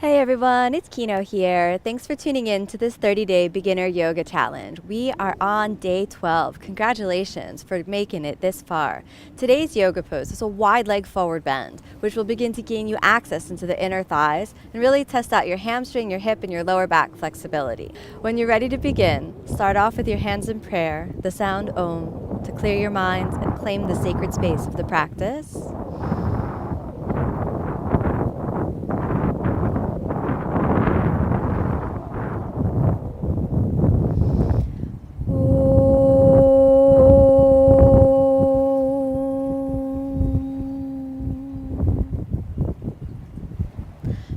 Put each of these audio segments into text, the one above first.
Hey everyone, it's Kino here. Thanks for tuning in to this 30-day beginner yoga challenge. We are on day 12. Congratulations for making it this far. Today's yoga pose is a wide leg forward bend, which will begin to gain you access into the inner thighs and really test out your hamstring, your hip, and your lower back flexibility. When you're ready to begin, start off with your hands in prayer, the sound Om, to clear your minds and claim the sacred space of the practice.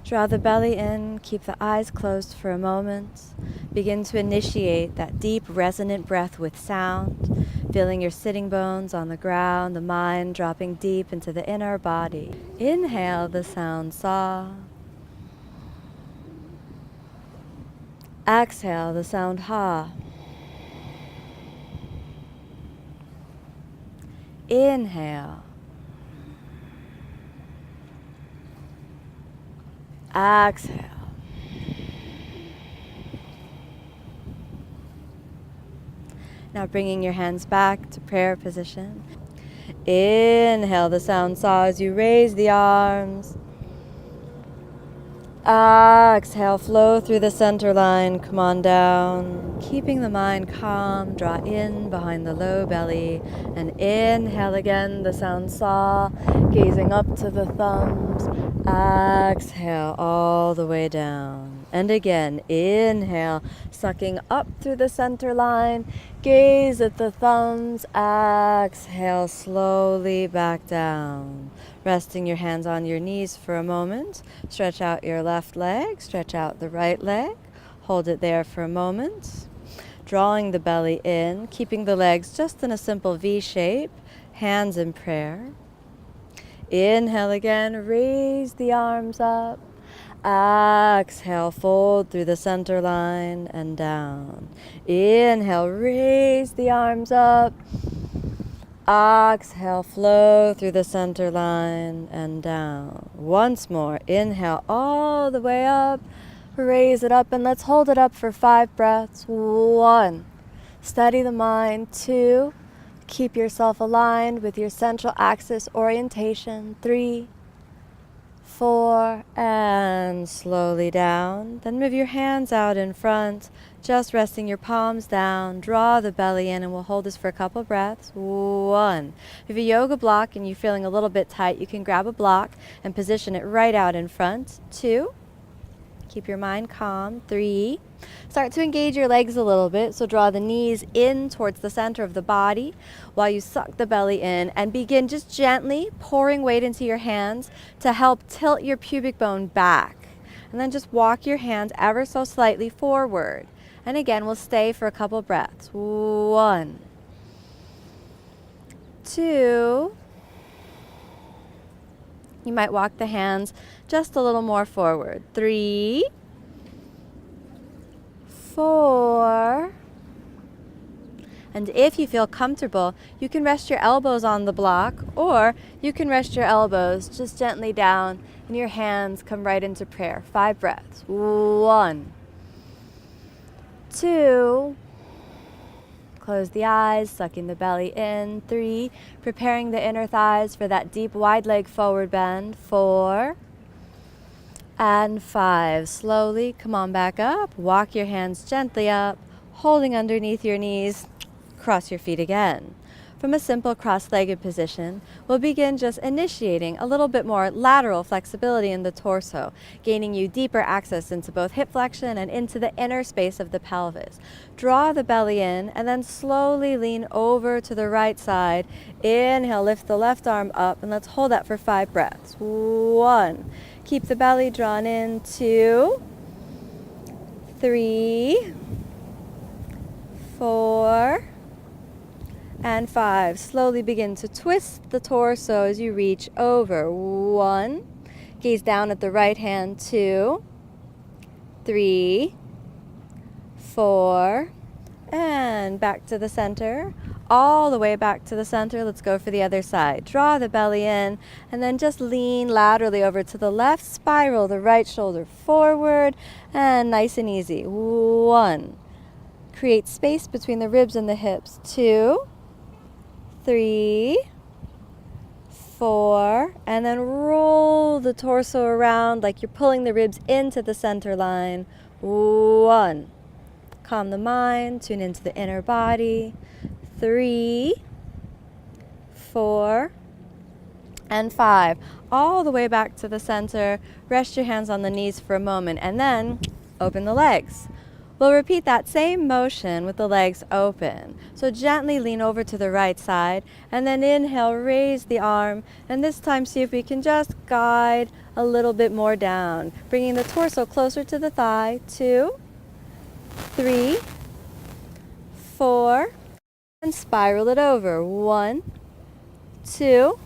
Draw the belly in, keep the eyes closed for a moment. Begin to initiate that deep, resonant breath with sound, feeling your sitting bones on the ground, the mind dropping deep into the inner body. Inhale the sound Sa. Exhale the sound Ha. Inhale. Exhale. Now bringing your hands back to prayer position. Inhale the sound Sa as you raise the arms. Exhale, flow through the center line, come on down. Keeping the mind calm, draw in behind the low belly. And inhale again, the sound Sa, gazing up to the thumbs. Exhale, all the way down. And again, inhale, sucking up through the center line. Gaze at the thumbs. Exhale, slowly back down. Resting your hands on your knees for a moment. Stretch out your left leg, stretch out the right leg. Hold it there for a moment. Drawing the belly in, keeping the legs just in a simple V shape. Hands in prayer. Inhale again, raise the arms up. Exhale, fold through the center line and down. Inhale, raise the arms up. Exhale, flow through the center line and down. Once more, inhale all the way up. Raise it up and let's hold it up for 5 breaths. 1, steady the mind. 2, keep yourself aligned with your central axis orientation. 3, 4, and slowly down. Then move your hands out in front, just resting your palms down. Draw the belly in and we'll hold this for a couple breaths. 1. If you have a yoga block and you're feeling a little bit tight, you can grab a block and position it right out in front. 2. Keep your mind calm. 3. Start to engage your legs a little bit, so draw the knees in towards the center of the body while you suck the belly in and begin just gently pouring weight into your hands to help tilt your pubic bone back. And then just walk your hands ever so slightly forward. And again, we'll stay for a couple breaths. 1, 2. You might walk the hands just a little more forward. 3, 4. And if you feel comfortable, you can rest your elbows on the block, or you can rest your elbows just gently down and your hands come right into prayer. 5 breaths. 1, 2. Close the eyes, sucking the belly in. 3, preparing the inner thighs for that deep wide leg forward bend. 4, and 5. Slowly come on back up. Walk your hands gently up, holding underneath your knees. Cross your feet again. From a simple cross-legged position, we'll begin just initiating a little bit more lateral flexibility in the torso, gaining you deeper access into both hip flexion and into the inner space of the pelvis. Draw the belly in and then slowly lean over to the right side. Inhale, lift the left arm up, and let's hold that for 5 breaths. 1. Keep the belly drawn in. 2, 3, 4, and 5. Slowly begin to twist the torso as you reach over. 1. Gaze down at the right hand. 2, 3, 4, and back to the center. all the way back to the center. Let's go for the other side. Draw the belly in, and then just lean laterally over to the left. Spiral the right shoulder forward, and nice and easy. 1. Create space between the ribs and the hips. 2, 3, 4, and then roll the torso around like you're pulling the ribs into the center line. 1. Calm the mind, tune into the inner body. 3, 4, and 5. All the way back to the center. Rest your hands on the knees for a moment, and then open the legs. We'll repeat that same motion with the legs open. So gently lean over to the right side, and then inhale, raise the arm, and this time see if we can just guide a little bit more down, bringing the torso closer to the thigh. 2, 3, 4, and spiral it over. 1, 2,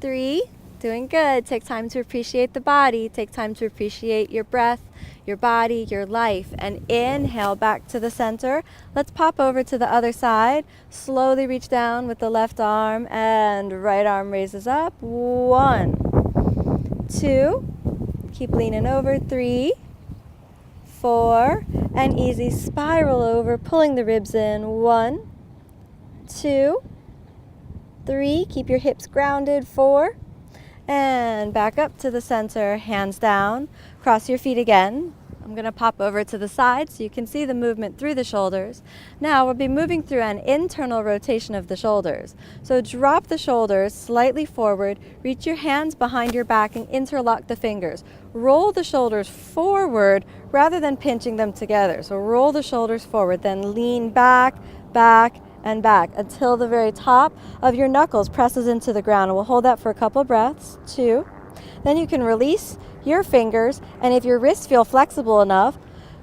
3. Doing good. Take time to appreciate the body. Take time to appreciate your breath, your body, your life. And inhale back to the center. Let's pop over to the other side. Slowly reach down with the left arm, and right arm raises up. 1, 2. Keep leaning over. 3, 4, and easy spiral over, pulling the ribs in. 1, 2, 3. Keep your hips grounded. 4, and back up to the center, hands down. Cross your feet again. I'm going to pop over to the side so you can see the movement through the shoulders. Now we'll be moving through an internal rotation of the shoulders. So drop the shoulders slightly forward, reach your hands behind your back and interlock the fingers. Roll the shoulders forward rather than pinching them together. So roll the shoulders forward, then lean back, back, and back until the very top of your knuckles presses into the ground. And we'll hold that for a couple breaths. 2. Then you can release your fingers, and if your wrists feel flexible enough,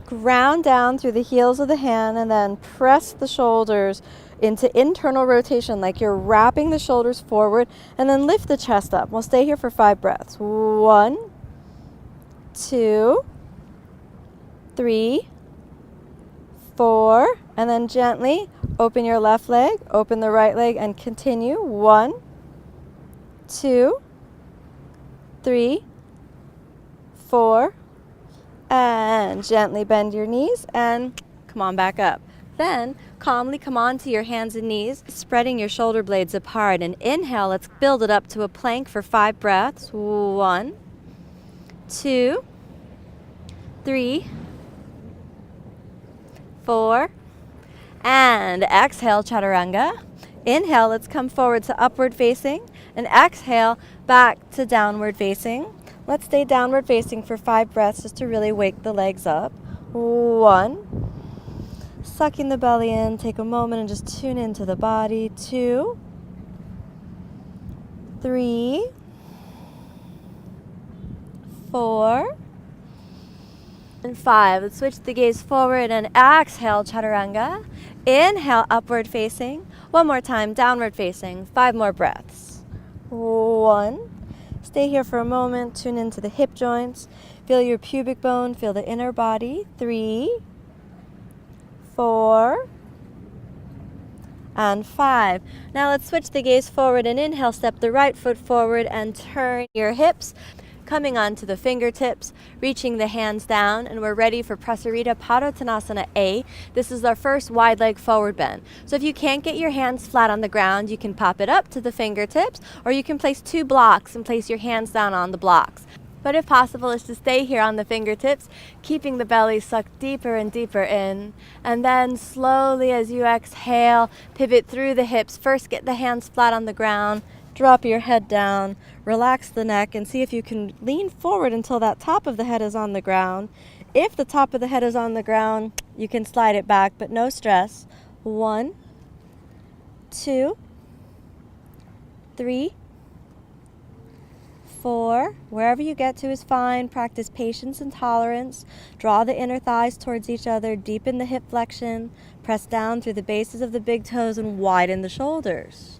ground down through the heels of the hand and then press the shoulders into internal rotation like you're wrapping the shoulders forward, and then lift the chest up. We'll stay here for 5 breaths. 1, 2, 3, 4, and then gently open your left leg, open the right leg, and continue. 1, 2, 3, 4, and gently bend your knees and come on back up. Then calmly come onto your hands and knees, spreading your shoulder blades apart, and inhale. Let's build it up to a plank for 5 breaths. 1, 2, 3, 4, and exhale, chaturanga. Inhale, let's come forward to upward facing, and exhale back to downward facing. Let's stay downward facing for 5 breaths just to really wake the legs up. 1, sucking the belly in, take a moment and just tune into the body. 2, 3, 4, and 5. Let's switch the gaze forward and exhale, chaturanga. Inhale, upward facing. One more time, downward facing. 5 more breaths. 1. Stay here for a moment. Tune into the hip joints. Feel your pubic bone. Feel the inner body. 3, 4, and 5. Now let's switch the gaze forward and inhale. Step the right foot forward and turn your hips, coming onto the fingertips, reaching the hands down, and we're ready for Prasarita Padottanasana A. This is our first wide leg forward bend. So if you can't get your hands flat on the ground, you can pop it up to the fingertips, or you can place 2 blocks and place your hands down on the blocks. But if possible, is to stay here on the fingertips, keeping the belly sucked deeper and deeper in. And then slowly as you exhale, pivot through the hips. First, get the hands flat on the ground. Drop your head down, relax the neck, and see if you can lean forward until that top of the head is on the ground. If the top of the head is on the ground, you can slide it back, but no stress. 1, 2, 3, 4. Wherever you get to is fine. Practice patience and tolerance. Draw the inner thighs towards each other. Deepen the hip flexion. Press down through the bases of the big toes and widen the shoulders.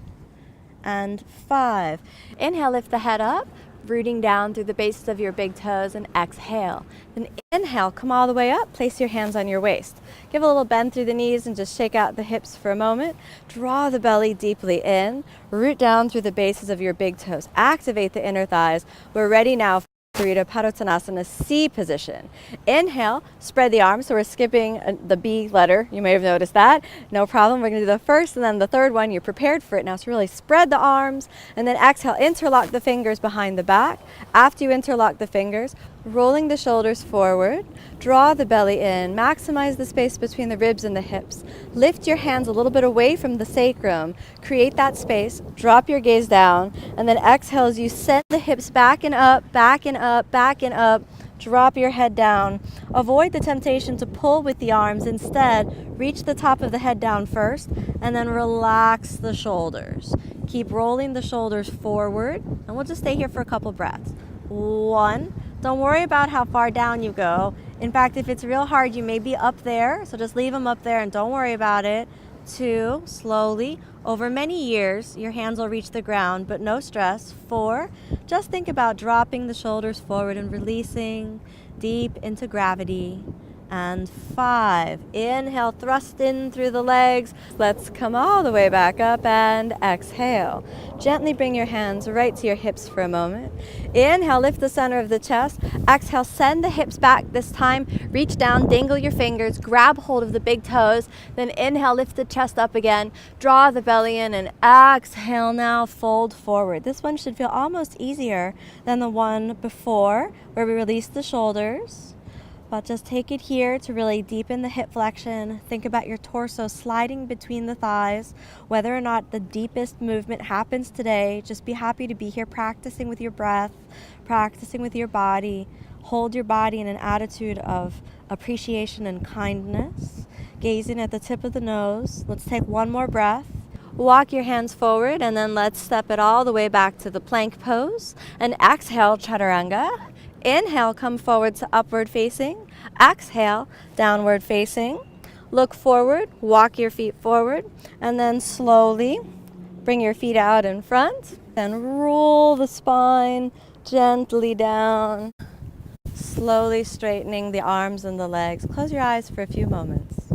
And 5. Inhale, lift the head up. rooting down through the bases of your big toes, and exhale. Then inhale, come all the way up, place your hands on your waist. Give a little bend through the knees and just shake out the hips for a moment. Draw the belly deeply in, root down through the bases of your big toes. Activate the inner thighs. We're ready now for Thrida Padottanasana C position. Inhale, spread the arms. So we're skipping the B letter. You may have noticed that. No problem. We're going to do the first and then the third one. You're prepared for it now. So really spread the arms and then exhale, interlock the fingers behind the back. After you interlock the fingers, rolling the shoulders forward, draw the belly in, maximize the space between the ribs and the hips. Lift your hands a little bit away from the sacrum, create that space, drop your gaze down, and then exhale as you send the hips back and up, back and up, back and up. Drop your head down. Avoid the temptation to pull with the arms. Instead, reach the top of the head down first, and then relax the shoulders. Keep rolling the shoulders forward, and we'll just stay here for a couple breaths. 1. Don't worry about how far down you go. In fact, if it's real hard, you may be up there, so just leave them up there and don't worry about it. 2, slowly, over many years, your hands will reach the ground, but no stress. 4, just think about dropping the shoulders forward and releasing deep into gravity. And 5, inhale, thrust in through the legs. Let's come all the way back up and exhale. Gently bring your hands right to your hips for a moment. Inhale, lift the center of the chest. Exhale, send the hips back. This time, reach down, dangle your fingers, grab hold of the big toes. Then inhale, lift the chest up again. Draw the belly in and exhale now, fold forward. This one should feel almost easier than the one before where we released the shoulders. But just take it here to really deepen the hip flexion. Think about your torso sliding between the thighs. Whether or not the deepest movement happens today, just be happy to be here practicing with your breath, practicing with your body. Hold your body in an attitude of appreciation and kindness. Gazing at the tip of the nose. Let's take one more breath. Walk your hands forward and then let's step it all the way back to the plank pose. And exhale, chaturanga. Inhale, come forward to upward facing. Exhale, downward facing. Look forward, walk your feet forward, and then slowly bring your feet out in front. Then roll the spine gently down, slowly straightening the arms and the legs. Close your eyes for a few moments.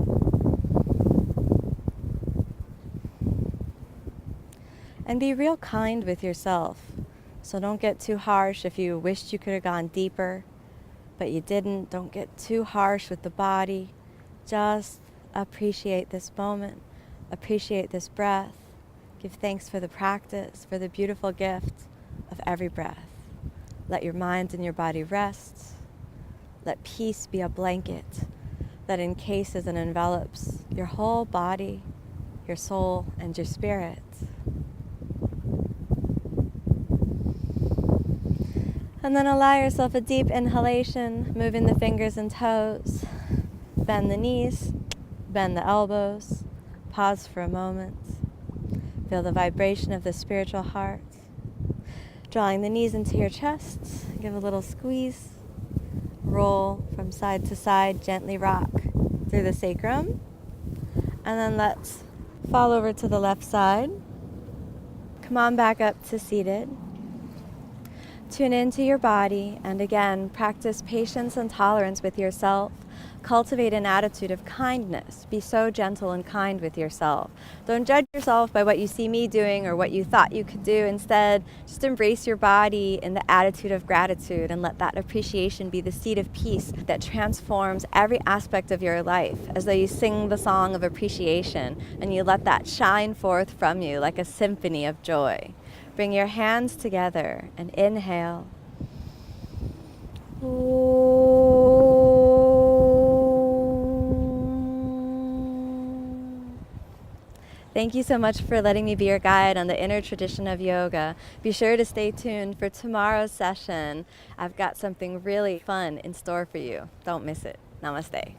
And be real kind with yourself. So don't get too harsh if you wished you could have gone deeper, but you didn't. Don't get too harsh with the body. Just appreciate this moment. Appreciate this breath. Give thanks for the practice, for the beautiful gift of every breath. Let your mind and your body rest. Let peace be a blanket that encases and envelops your whole body, your soul, and your spirit. And then allow yourself a deep inhalation, moving the fingers and toes. Bend the knees, bend the elbows. Pause for a moment. Feel the vibration of the spiritual heart. Drawing the knees into your chest, give a little squeeze. Roll from side to side, gently rock through the sacrum. And then let's fall over to the left side. Come on back up to seated. Tune into your body and again, practice patience and tolerance with yourself. Cultivate an attitude of kindness. Be so gentle and kind with yourself. Don't judge yourself by what you see me doing or what you thought you could do. Instead, just embrace your body in the attitude of gratitude and let that appreciation be the seed of peace that transforms every aspect of your life, as though you sing the song of appreciation and you let that shine forth from you like a symphony of joy. Bring your hands together and inhale. Thank you so much for letting me be your guide on the inner tradition of yoga. Be sure to stay tuned for tomorrow's session. I've got something really fun in store for you. Don't miss it. Namaste.